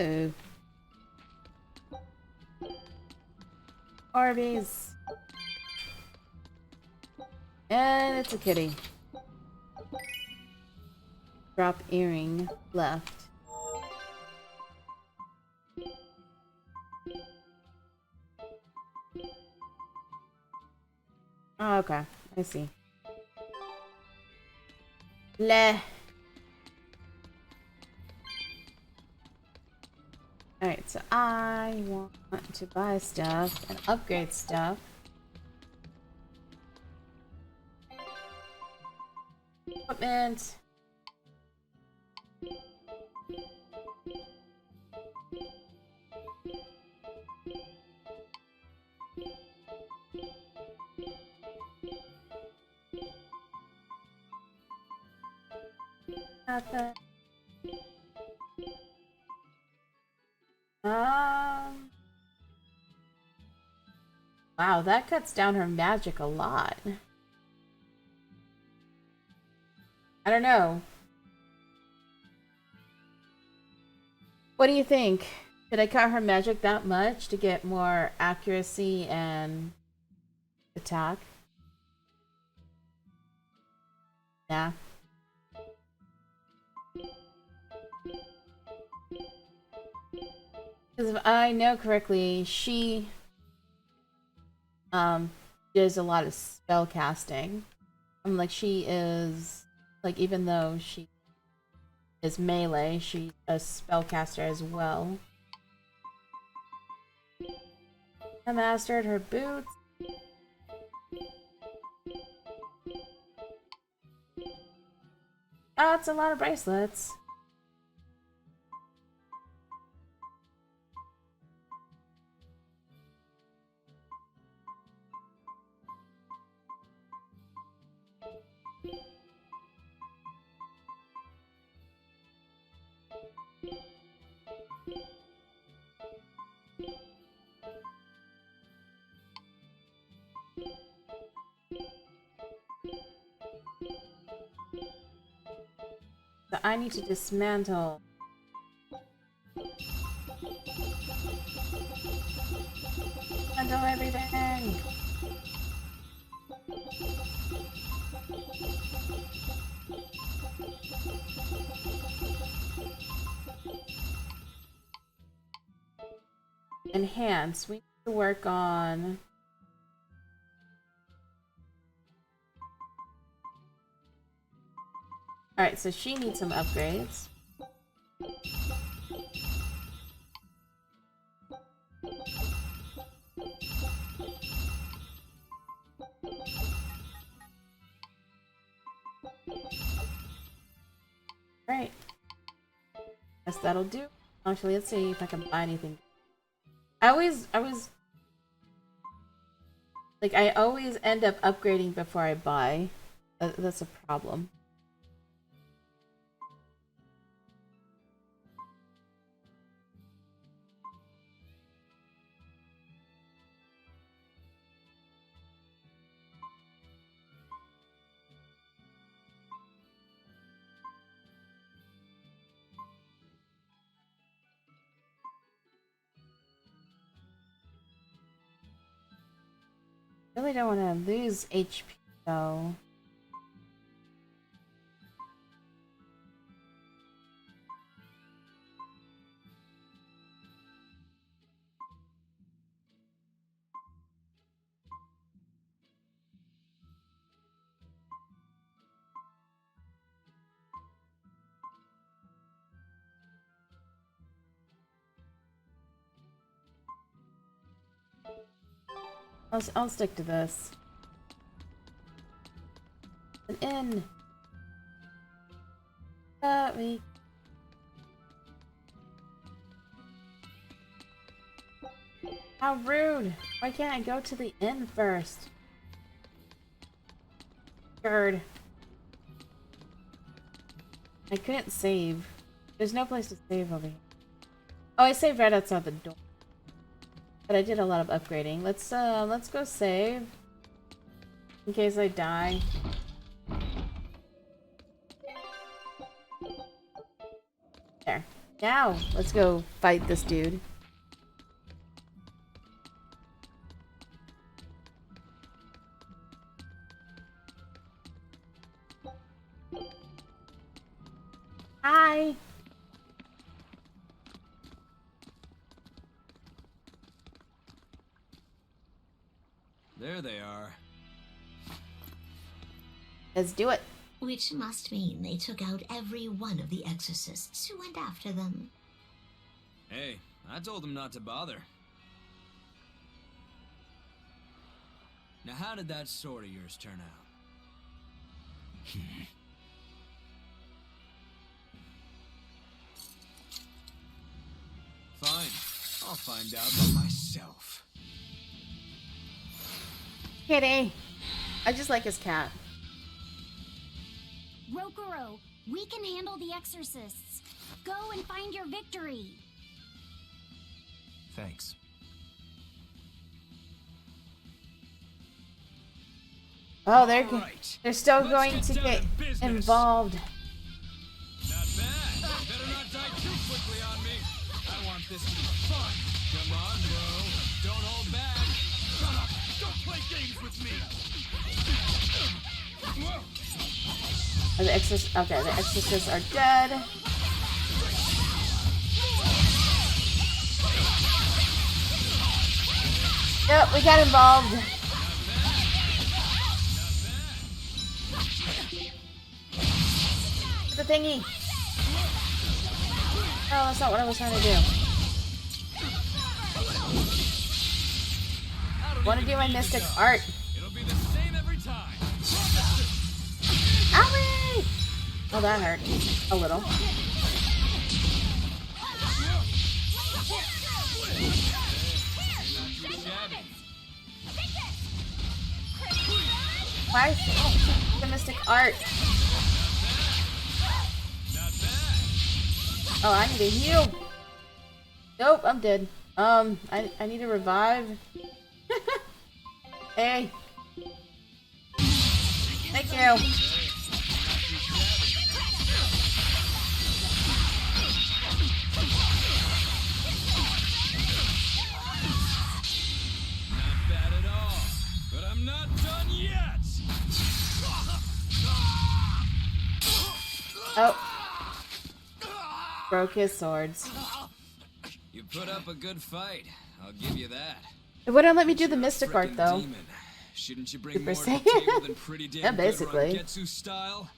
Ooh. Orbeez. And it's a kitty. Drop earring left. Oh, okay. I see. Leh. Alright, so I want to buy stuff and upgrade stuff. Equipment. Nothing. Wow, that cuts down her magic a lot. I don't know. What do you think? Should I cut her magic that much to get more accuracy and attack? Yeah. Because if I know correctly, she does a lot of spell casting. Like she is like, even though she is melee, she's a spellcaster as well. I mastered her boots. Oh, it's a lot of bracelets. So I need to dismantle. Dismantle everything! Enhance. We need to work on... Alright, so she needs some upgrades. Right. Guess that'll do. Actually, let's see if I can buy anything. I always end up upgrading before I buy. That's a problem. Really don't want to lose HP though. I'll stick to this. An inn. We. How rude! Why can't I go to the inn first? Bird. I couldn't save. There's no place to save over here. Oh, I saved right outside the door. But I did a lot of upgrading. Let's go save. In case I die. There. Now, let's go fight this dude. Hi. There they are. Let's do it. Which must mean they took out every one of the exorcists who went after them. Hey, I told them not to bother. Now how did that sword of yours turn out? Fine, I'll find out by myself. Kitty. I just like his cat. Rokuro, we can handle the exorcists. Go and find your victory. Thanks. Oh, Alright, they're still let's going get to down get to business. involved. Not bad. Better not die too quickly on me. I want this to be fun. Come on, bro. Don't hold back. Shut up. Don't play games with me. Oh, the exorcists are dead. Yep, we got involved. The thingy. Oh, that's not what I was trying to do. Want to do my mystic art. It'll be the same every time. Owie! Oh, that hurt. A little. Why? Oh, the mystic art. Oh, I need a heal. Nope, I'm dead. I need to revive. Hey. Thank you. Not bad at all. But I'm not done yet. Oh. Broke his swords. You put up a good fight. I'll give you that. It wouldn't let me do the You're a mystic art frickin' though. demon. Shouldn't you bring Super more to the Saiyan. table than pretty damn Yeah, good basically. Rangetsu style?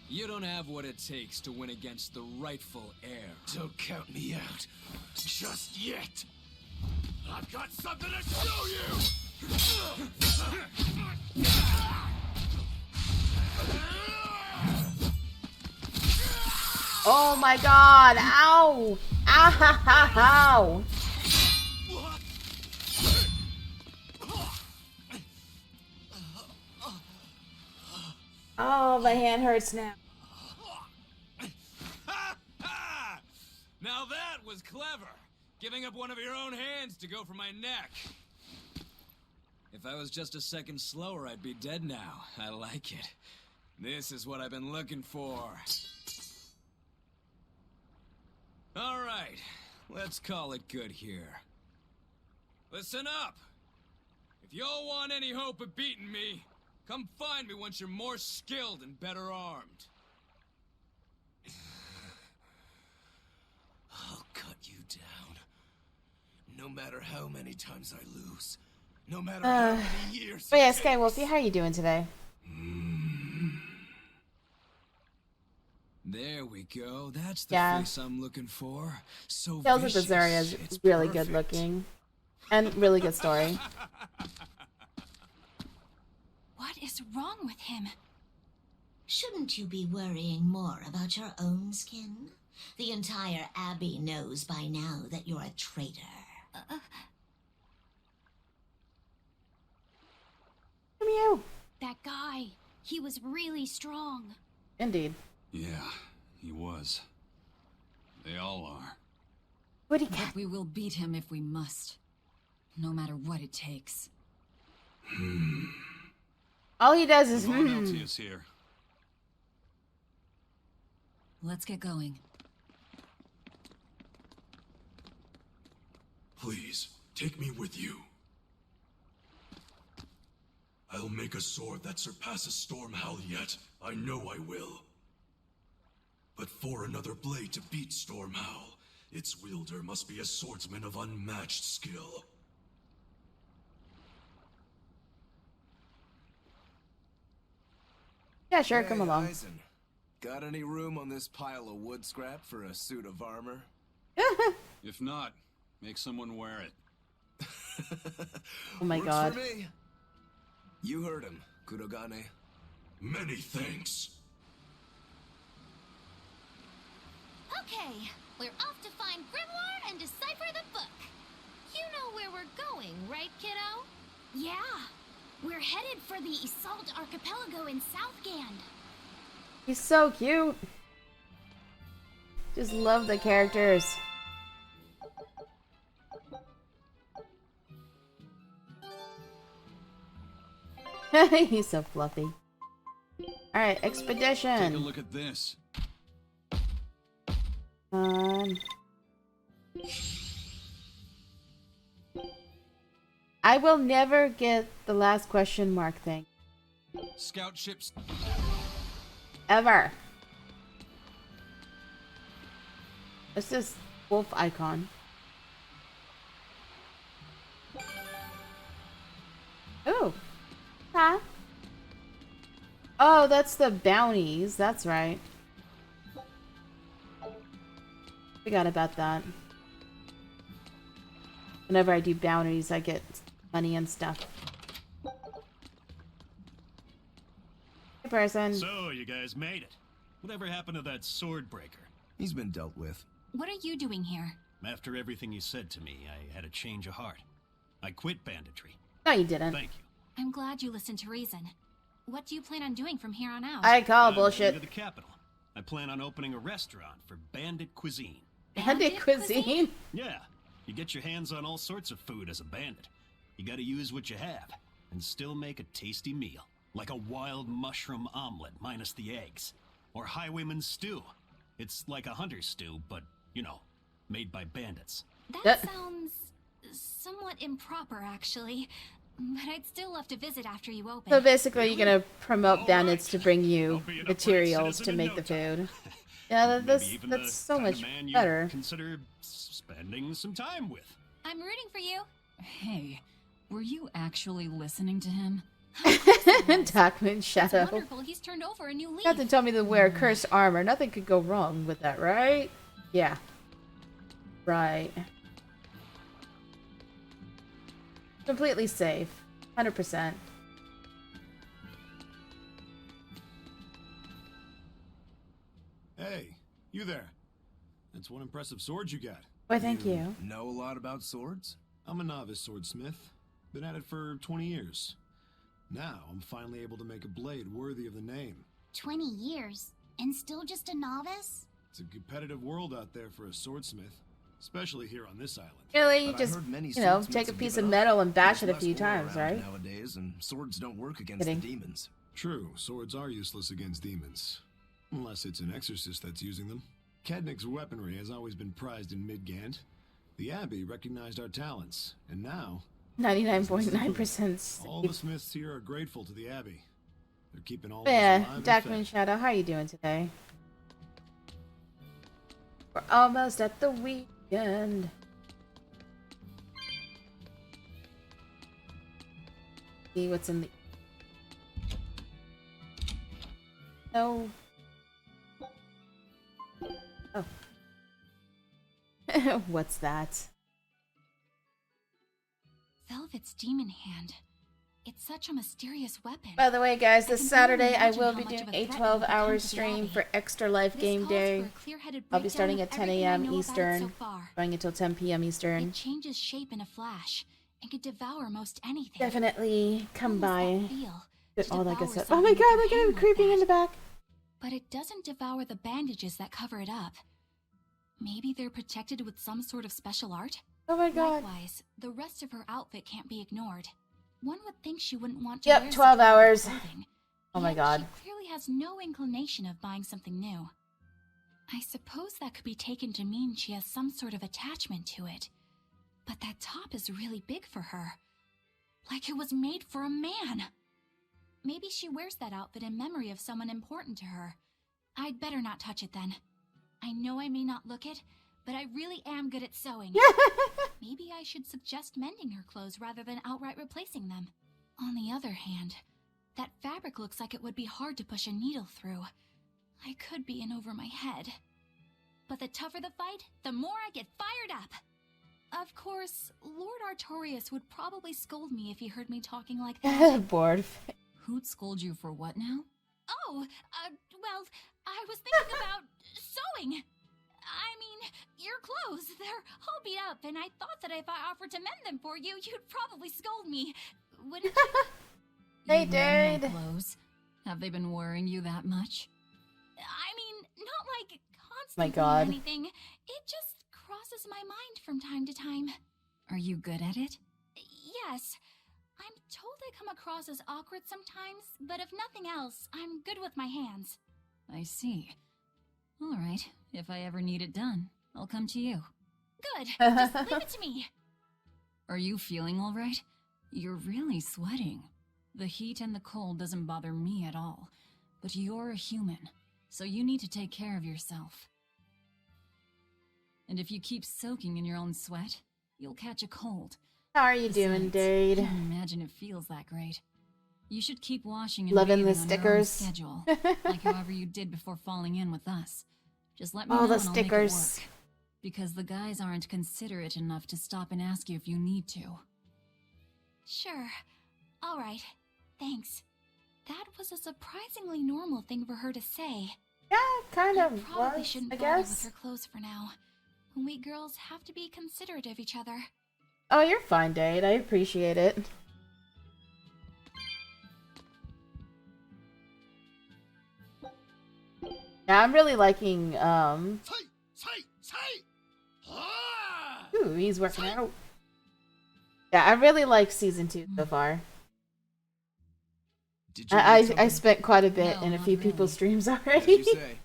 You don't have what it takes to win against the rightful heir. Don't count me out. Just yet. I've got something to show you! Oh my god! Ow! Ow! Oh, my hand hurts now. Now that was clever. Giving up one of your own hands to go for my neck. If I was just a second slower, I'd be dead now. I like it. This is what I've been looking for. All right, let's call it good here. Listen up. If y'all want any hope of beating me, come find me once you're more skilled and better armed. I'll cut you down. No matter how many times I lose. No matter how many years. But yeah, Skywolfie, how are you doing today? There we go. That's the Yeah. face I'm looking for. So Tales of vicious. Berseria is It's really perfect. good looking. And really good story. What is wrong with him? Shouldn't you be worrying more about your own skin? The entire Abbey knows by now that you're a traitor. Meow. That guy, he was really strong. Indeed. Yeah, he was. They all are. Woody cat. But we will beat him if we must. No matter what it takes. All he does is Von Altius here. Let's get going. Please, take me with you. I'll make a sword that surpasses Stormhowl yet. I know I will. But for another blade to beat Stormhowl, its wielder must be a swordsman of unmatched skill. Yeah, sure, come along. Eisen, got any room on this pile of wood scrap for a suit of armor? If not, make someone wear it. Oh my Works god. for me. You heard him, Kurogane. Many thanks. Okay, we're off to find Grimoire and decipher the book. You know where we're going, right, kiddo? Yeah, we're headed for the Isolde Archipelago in Southgand. He's so cute. Just love the characters. He's so fluffy. Alright, expedition. Take a look at this. I will never get the last question mark thing. Scout ships. Ever. What's this wolf icon? Ooh. Huh? Oh, that's the bounties. That's right. Forgot about that. Whenever I do bounties, I get money and stuff. Hey, person. So, you guys made it. Whatever happened to that sword breaker? He's been dealt with. What are you doing here? After everything you said to me, I had a change of heart. I quit banditry. No, you didn't. Thank you. I'm glad you listened to reason. What do you plan on doing from here on out? I call I'm going bullshit. to the capital. I plan on opening a restaurant for bandit cuisine. Bandit cuisine? Yeah, you get your hands on all sorts of food as a bandit. You gotta use what you have, and still make a tasty meal. Like a wild mushroom omelet minus the eggs. Or highwayman stew. It's like a hunter's stew, but, you know, made by bandits. That sounds somewhat improper, actually. But I'd still love to visit after you open. So basically, you're gonna promote bandits to bring you I'll be an upright materials to citizen in make no the time. food. Yeah, Maybe even that's the so kind of much man you better. consider spending some time with. I'm rooting for you. Hey, were you actually listening to him? Darkman It's Shadow. wonderful he's turned over a new leaf. You have to tell me to wear cursed armor. Nothing could go wrong with that, right? Yeah. Right. Completely safe. 100%. Hey, you there. That's one impressive sword you got. Why, thank you. Know a lot about swords? I'm a novice swordsmith. Been at it for 20 years. Now, I'm finally able to make a blade worthy of the name. 20 years, and still just a novice? It's a competitive world out there for a swordsmith, especially here on this island. Really? You But I just, heard many you know, swordsmiths take a have piece given of up. metal and bash it There's a few less war times, around right? Nowadays, and swords don't work against Kidding. the demons. True, swords are useless against demons. Unless it's an exorcist that's using them. Kednik's weaponry has always been prized in Midgand. The Abbey recognized our talents, and now 99.9%. all the smiths here are grateful to the Abbey. They're keeping all of Yeah, us alive and Darkman fed. Shadow, how are you doing today? We're almost at the weekend. See what's in the... No. Oh. What's that? Velvet's demon hand. It's such a mysterious weapon. By the way, guys, this I can Saturday only I imagine will how be much doing of a a threat it 12-hour becomes to the stream Abbey. for Extra Life This Game calls Day. for a clear-headed I'll be breakdown starting of at 10 everything I a.m. know about it Eastern, so far. going until 10 p.m. Eastern. It changes shape in a flash and could devour most anything. Definitely come How by. must that feel, Get to all that good devour stuff. Oh my something with god, your look at him hand like creeping in that? the back. But it doesn't devour the bandages that cover it up. Maybe they're protected with some sort of special art? Oh my god. Likewise, the rest of her outfit can't be ignored. One would think she wouldn't want to Yep, wear 12 such hours. clothing. Oh my Yet god. She clearly has no inclination of buying something new. I suppose that could be taken to mean she has some sort of attachment to it. But that top is really big for her. Like it was made for a man. Maybe she wears that outfit in memory of someone important to her. I'd better not touch it then. I know I may not look it, but I really am good at sewing. Maybe I should suggest mending her clothes rather than outright replacing them. On the other hand, that fabric looks like it would be hard to push a needle through. I could be in over my head. But the tougher the fight, the more I get fired up. Of course, Lord Artorias would probably scold me if he heard me talking like that. Bored. Who'd scold you for what now? Oh, well, I was thinking about sewing. I mean, your clothes, they're all beat up, and I thought that if I offered to mend them for you, you'd probably scold me. Wouldn't you? Hey, You wear my dude. clothes. Have they been worrying you that much? I mean, not like My constantly God. or anything. It just crosses my mind from time to time. Are you good at it? Yes. I'm told I come across as awkward sometimes, but if nothing else, I'm good with my hands. I see. All right. If I ever need it done, I'll come to you. Good. Just leave it to me. Are you feeling all right? You're really sweating. The heat and the cold doesn't bother me at all. But you're a human, so you need to take care of yourself. And if you keep soaking in your own sweat, you'll catch a cold. How are you doing, Besides, dude? Can't imagine it feels that great. You should keep washing and Loving the bathing on your own stickers. schedule, like however you did before falling in with us. Just let me Oh, know the and I'll make it stickers. work. Because the guys aren't considerate enough to stop and ask you if you need to. Sure. All right. Thanks. That was a surprisingly normal thing for her to say. Yeah, kind I of probably was, shouldn't I bother with guess. her clothes for now. We girls have to be considerate of each other. Oh, you're fine, Dade. I appreciate it. Yeah, I'm really liking, Ooh, he's working out. Yeah, I really like season 2 so far. Did you I read something? spent quite a bit No, in a not few really. people's streams As already. you say.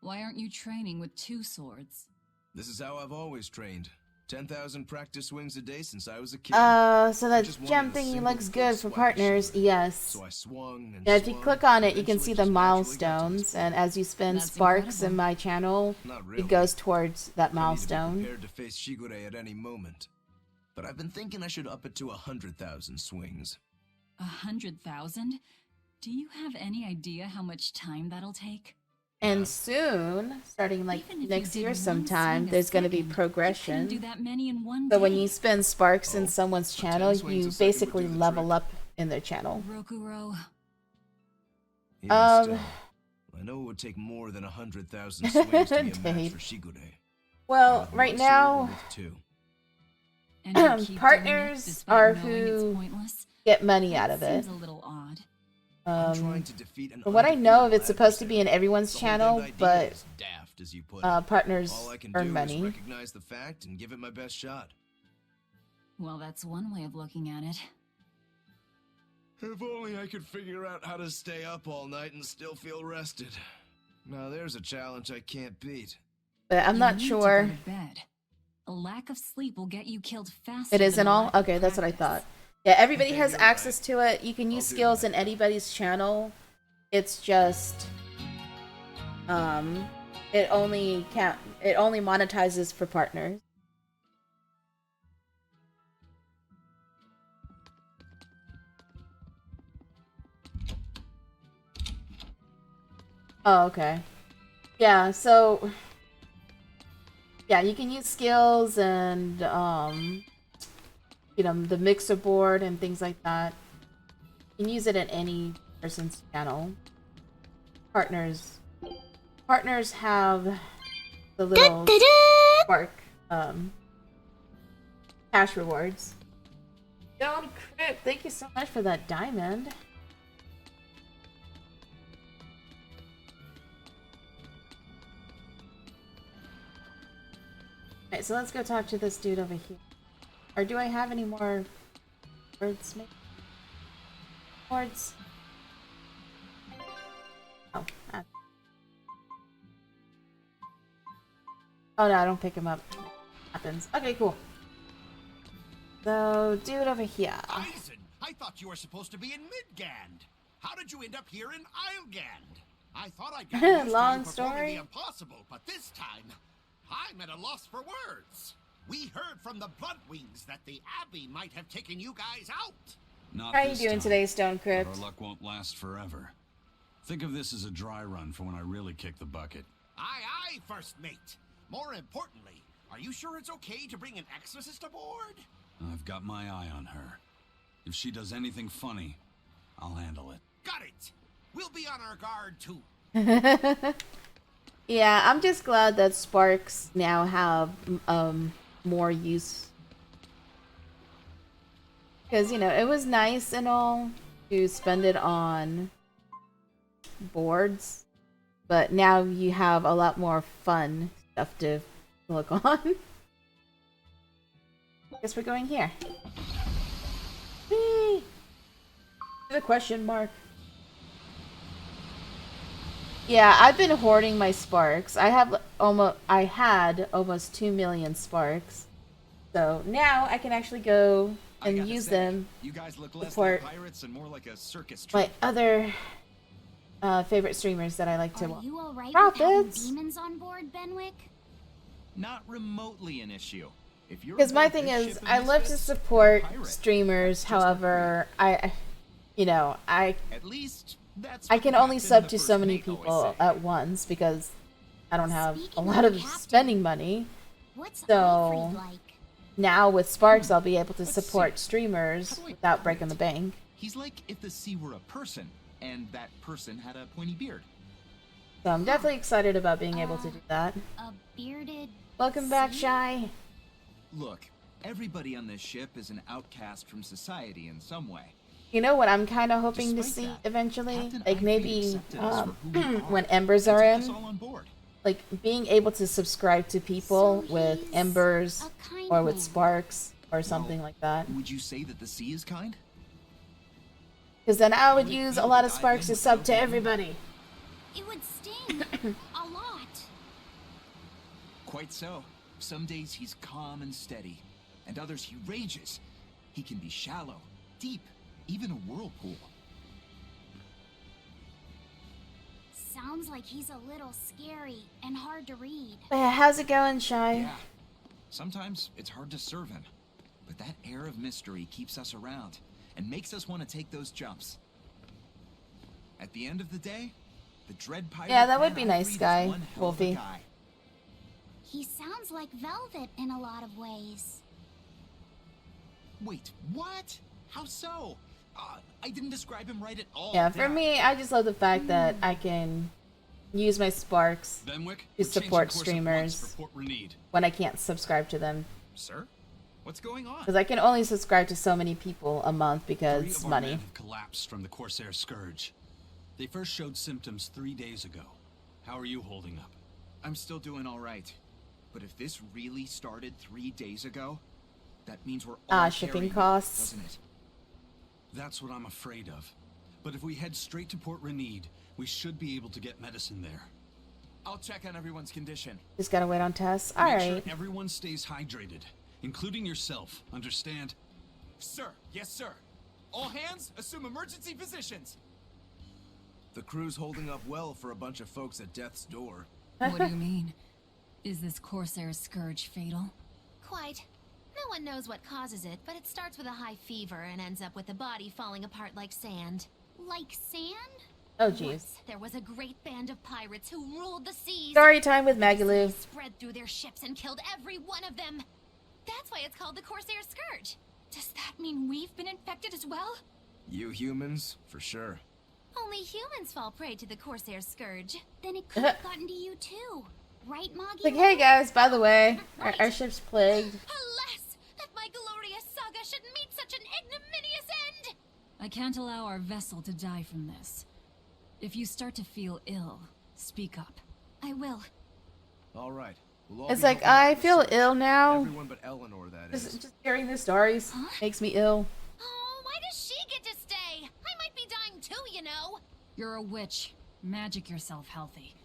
Why aren't you training with 2 swords? This is how I've always trained. 10,000 practice swings a day since I was a kid. So I that just gem wanted a thingy single looks good good for swipe of partners. chivalry. Yes. So I swung and Yeah, if you swung, click on it, and you can see eventually the just naturally got to milestones, this and point. as you spend That's sparks in incredible. my channel, Not really. it goes towards that I need to be milestone. prepared to face Shigure at any moment. But I've been thinking I should up it to 100,000 swings. 100,000? Do you have any idea how much time that'll take? And soon, starting like Even if you next did year one sometime, swing a there's going to be second, you progression. couldn't do that many in one So when day. you spend sparks in Oh, someone's but 10 channel, swings you a second would basically do the level trick. up in their channel. Rokuro, Even Um, still, I know it would take more than 100,000 swings to be a match Dave. for Shigure. Well, With right one sword now, or with 2. and you keep doing it partners despite are knowing it's who pointless? get money That out of it. seems a little odd. I'm trying to defeat an From what I know, undefeatable it's supposed to be in adversary. everyone's The whole channel, damned idea but is daft, as you put it. partners All I can earn do is money. recognize the fact and give it my best shot. Well, that's one way of looking at it. If only I could figure out how to stay up all night and still feel rested. Now there's a challenge I can't beat. But I'm You not need sure. To go to bed. A lack of sleep will get you killed faster. It isn't than a all? lack of Okay, that's what I practice. thought. Yeah, everybody Okay, has you're access right. to it. You can I'll use do skills that. in anybody's channel. It's just it only monetizes for partners. Oh, okay. Yeah, so yeah, you can use skills and you know, the mixer board and things like that. You can use it in any person's channel. Partners have the little spark cash rewards. Don Crip, thank you so much for that diamond. Alright, so let's go talk to this dude over here. Or do I have any more words? Words? Oh, oh no, I don't pick him up. Happens. Okay, cool. So, dude over here. Eisen, I thought you were supposed to be in Midgand. How did you end up here in Islegand? I thought I'd get used Long to you performing story. the impossible, but this time, I'm at a loss for words. We heard from the Bloodwings that the Abbey might have taken you guys out. Not How are you this doing time, today, Stone but Crypt? our luck won't last forever. Think of this as a dry run for when I really kick the bucket. Aye, first mate. More importantly, are you sure it's okay to bring an exorcist aboard? I've got my eye on her. If she does anything funny, I'll handle it. Got it. We'll be on our guard too. Yeah, I'm just glad that sparks now have more use. Because, you know, it was nice and all to spend it on boards, but now you have a lot more fun stuff to look on. Guess we're going here. Whee! The question mark. Yeah, I've been hoarding my sparks. I had almost 2 million sparks. So now I can actually go and use them. You guys look less Support like pirates and more like a circus my troupe. other favorite streamers that I like to Are watch. you alright with having Profits! demons on board, Benwick? Not remotely an issue. If you're Because my aboard thing this is, ship in I this love to fist, support you're a pirate. streamers. Just like However, I At least that's I what can the only captain sub and to the so first many mate always people say. at once because I don't have a Speaking lot of of captain, spending money. What's So Alfred like? now with Sparks, I'll be able to Let's support see. streamers How do I without put breaking it? the bank. He's like if the sea were a person, and that person had a pointy beard. So I'm definitely excited about being able to do that. A bearded... Welcome back, sea? Shy. Look, everybody on this ship is an outcast from society in some way. You know what I'm kind of hoping to Despite see that, eventually? Captain like Ivy maybe accepted us for who we are when and Embers took are us in, all on board. like being able to subscribe to people So with he's Embers a kind or with man. Sparks or something Well, like that. Would you say that the sea is kind? Because then I would Would it use be a lot to of dive Sparks in to sub without to opening? everybody. It would sting. A lot. Quite so. Some days he's calm and steady, and others he rages. He can be shallow, deep, even a whirlpool. Sounds like he's a little scary and hard to read. But yeah, how's it going, Shy? Yeah. Sometimes it's hard to serve him, but that air of mystery keeps us around and makes us want to take those jumps. At the end of the day, the dread pirate Yeah, that would man be I nice, freed is Guy. one hell of a Wolfie. guy. He sounds like Velvet in a lot of ways. Wait, what? How so? I didn't describe him right at all. Yeah, did for I? me, I just love the fact that I can use my Sparks Benwick, to we're changing support course at once streamers for Port Renede. when I can't subscribe to them. Sir? What's going on? Because I can only subscribe to so many people a month 3 because of our money. men have collapsed from the Corsair Scourge. They first showed symptoms 3 days ago. How are you holding up? I'm still doing all right. But if this really started 3 days ago, that means we're all Shipping carrying it, costs. doesn't it? That's what I'm afraid of. But if we head straight to Port Renede, we should be able to get medicine there. I'll check on everyone's condition. Just gotta wait on Tess. Make Alright. sure everyone stays hydrated, including yourself. Understand? Sir, yes, sir. All hands, assume emergency positions. The crew's holding up well for a bunch of folks at death's door. What do you mean? Is this Corsair Scourge fatal? Quite. No one knows what causes it, but it starts with a high fever and ends up with the body falling apart like sand. Like sand? Oh, jeez. Once, there was a great band of pirates who ruled the seas. Story time with The Magalu. disease spread through their ships and killed every one of them. That's why it's called the Corsair Scourge. Does that mean we've been infected as well? You humans, for sure. Only humans fall prey to the Corsair Scourge. Then it could have gotten to you too. Right, Moggy? Like, hey guys, by the way, our ship's plagued. Alas, that my glorious saga should meet such an ignominious end! I can't allow our vessel to die from this. If you start to feel ill, speak up. I will. All right. We'll all It's be like, helping out I with feel search. ill now. Everyone but Eleanor, that is. Just hearing the stories makes me ill. Oh, why does she get to stay? I might be dying too, you know. You're a witch. Magic yourself healthy.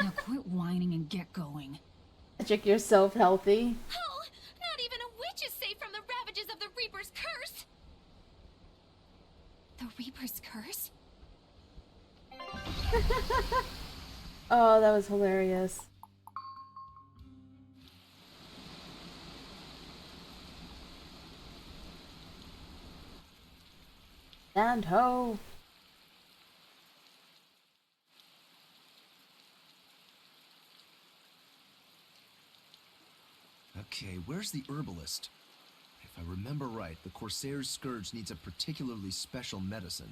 Now quit whining and get going. Magic yourself healthy. Oh, not even a witch is safe from the ravages of the Reaper's curse? Oh, that was hilarious. And ho! Okay, where's the herbalist? If I remember right, the Corsair's Scourge needs a particularly special medicine.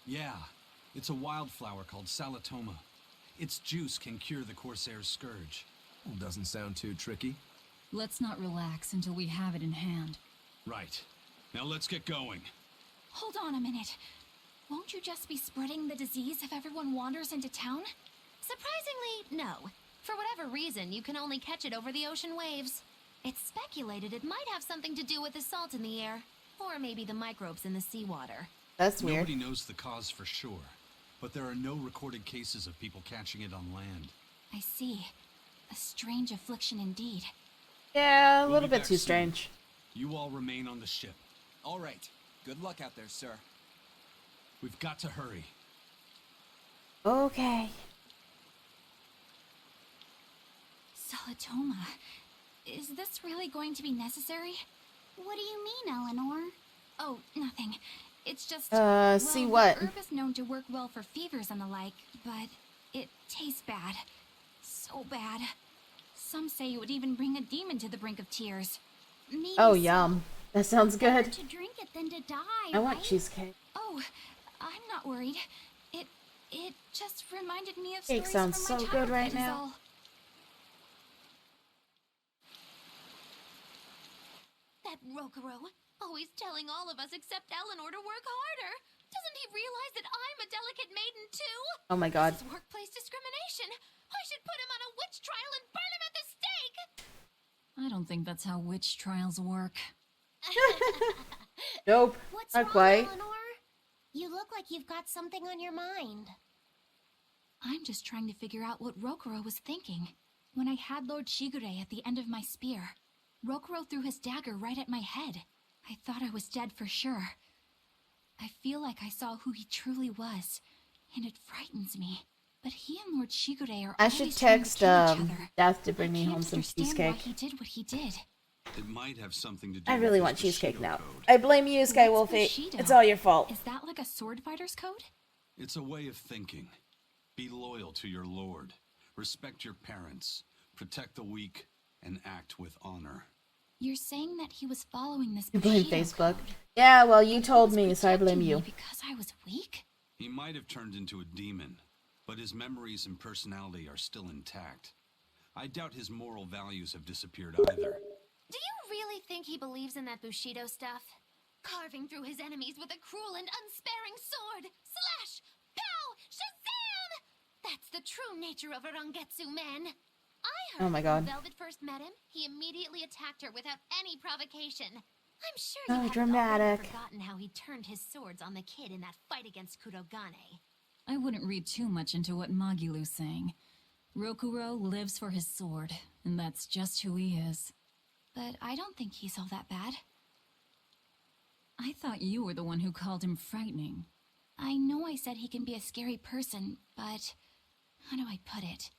Yeah, it's a wildflower called Salatoma. Its juice can cure the Corsair's Scourge. Well, doesn't sound too tricky. Let's not relax until we have it in hand. Right. Now let's get going. Hold on a minute. Won't you just be spreading the disease if everyone wanders into town? Surprisingly, no. For whatever reason, you can only catch it over the ocean waves. It's speculated it might have something to do with the salt in the air, or maybe the microbes in the seawater. That's weird. Nobody knows the cause for sure, but there are no recorded cases of people catching it on land. I see. A strange affliction indeed. Yeah, a We'll little be bit back too soon. strange. You all remain on the ship. All right. Good luck out there, sir. We've got to hurry. Okay. Salatoma. Is this really going to be necessary? What do you mean, Eleanor? Oh, nothing. It's just... see well, what? The herb is known to work well for fevers and the like, but it tastes bad. So bad. Some say it would even bring a demon to the brink of tears. Maybe Oh, so. yum. That sounds Better good. to drink it than to die, I want right? cheesecake. Oh, I'm not worried. It just reminded me of Cake stories sounds from my so good right childhood is now. all. That Rokuro, always telling all of us except Eleanor to work harder. Doesn't he realize that I'm a delicate maiden too? Oh my god. This is workplace discrimination. I should put him on a witch trial and burn him at the stake. I don't think that's how witch trials work. Nope. What's Not wrong, quite. Eleanor? You look like you've got something on your mind. I'm just trying to figure out what Rokuro was thinking. When I had Lord Shigure at the end of my spear, Rokuro threw his dagger right at my head. I thought I was dead for sure. I feel like I saw who he truly was, and it frightens me. But he and Lord Shigure are I always should trying to text kill each other. Death to bring I me can't home some understand cheesecake. why he did what he did. It might have something to do I with really his want cheesecake Bushido now. code. I blame you, Sky What's Wolfie. Bushido? It's all your fault. Is that like a sword fighter's code? It's a way of thinking. Be loyal to your lord. Respect your parents. Protect the weak. And act with honor. You're saying that he was following this You blame Bushido Facebook. code. Yeah, well, you He told was me, so I blame protecting you. me because I was weak? He might have turned into a demon, but his memories and personality are still intact. I doubt his moral values have disappeared either. Do you really think he believes in that Bushido stuff? Carving through his enemies with a cruel and unsparing sword! Slash! Pow! Shazam! That's the true nature of a Rangetsu man! I heard Oh my god. when Velvet first met him, he immediately attacked her without any provocation. I'm sure So you haven't dramatic. already forgotten how he turned his swords on the kid in that fight against Kurogane. I wouldn't read too much into what Magilu's saying. Rokuro lives for his sword, and that's just who he is. But I don't think he's all that bad. I thought you were the one who called him frightening. I know I said he can be a scary person, but how do I put it?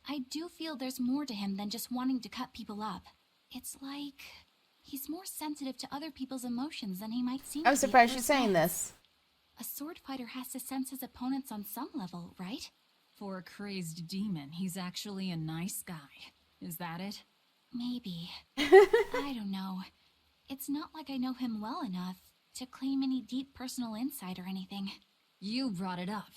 I do feel there's more to him than just wanting to cut people up. It's like he's more sensitive to other people's emotions than he might seem to I'm be at surprised you're first saying glance. this. A sword fighter has to sense his opponents on some level, right? For a crazed demon, he's actually a nice guy. Is that it? Maybe. I don't know. It's not like I know him well enough to claim any deep personal insight or anything. You brought it up.